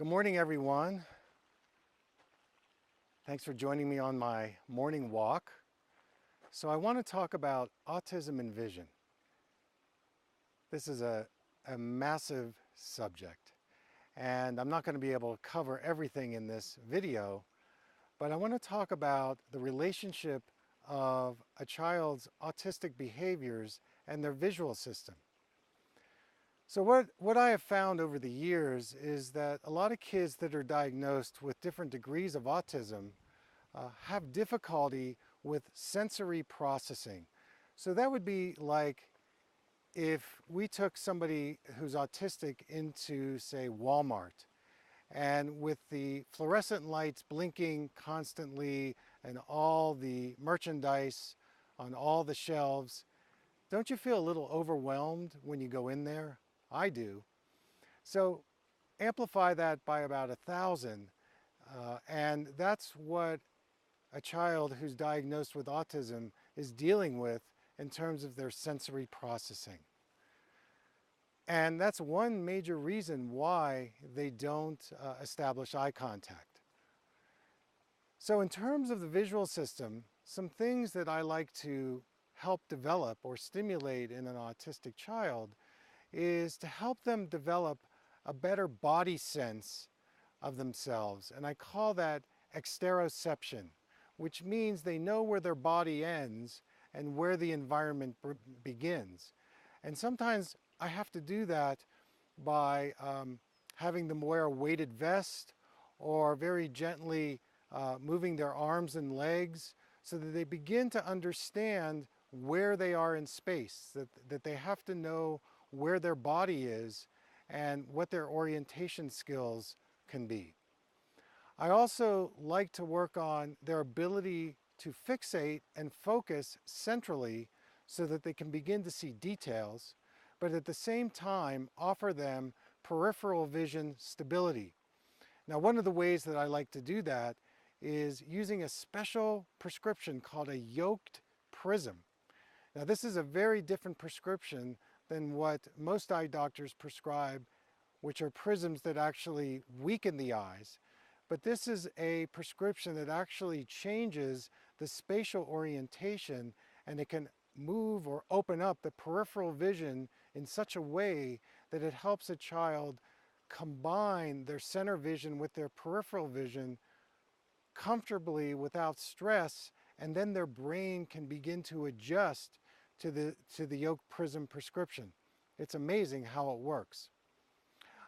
Good morning, everyone. Thanks for joining me on my morning walk. So I want to talk about autism and vision. This is a massive subject, and I'm not going to be able to cover everything in this video, but I want to talk about the relationship of a child's autistic behaviors and their visual system. So what I have found over the years is that a lot of kids that are diagnosed with different degrees of autism have difficulty with sensory processing. So that would be like if we took somebody who's autistic into, say, Walmart, and with the fluorescent lights blinking constantly and all the merchandise on all the shelves, don't you feel a little overwhelmed when you go in there? I do. So amplify that by about 1,000, and that's what a child who's diagnosed with autism is dealing with in terms of their sensory processing. And that's one major reason why they don't establish eye contact. So in terms of the visual system, some things that I like to help develop or stimulate in an autistic child is to help them develop a better body sense of themselves. And I call that exteroception, which means they know where their body ends and where the environment begins. And sometimes I have to do that by having them wear a weighted vest or very gently moving their arms and legs so that they begin to understand where they are in space, that they have to know where their body is and what their orientation skills can be. I also like to work on their ability to fixate and focus centrally so that they can begin to see details, but at the same time offer them peripheral vision stability. Now, one of the ways that I like to do that is using a special prescription called a yoked prism. Now, this is a very different prescription than what most eye doctors prescribe, which are prisms that actually weaken the eyes. But this is a prescription that actually changes the spatial orientation, and it can move or open up the peripheral vision in such a way that it helps a child combine their center vision with their peripheral vision comfortably without stress, and then their brain can begin to adjust to the yolk prism prescription. It's amazing how it works.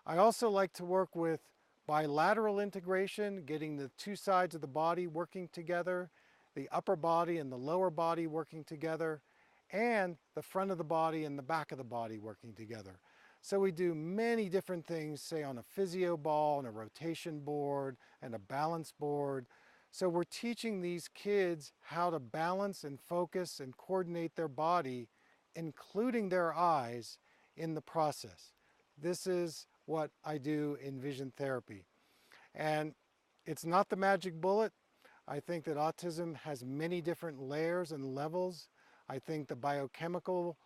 I also like to work with bilateral integration, getting the two sides of the body working together, the upper body and the lower body working together, and the front of the body and the back of the body working together. So we do many different things, say on a physio ball and a rotation board and a balance board. So we're teaching these kids how to balance and focus and coordinate their body, including their eyes, in the process. This is what I do in vision therapy. And it's not the magic bullet. I think that autism has many different layers and levels. I think the biochemical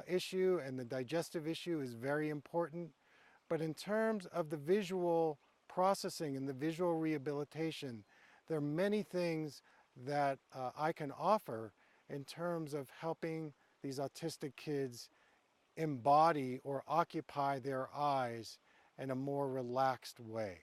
issue and the digestive issue is very important. But in terms of the visual processing and the visual rehabilitation, there are many things that I can offer in terms of helping these autistic kids embody or occupy their eyes in a more relaxed way.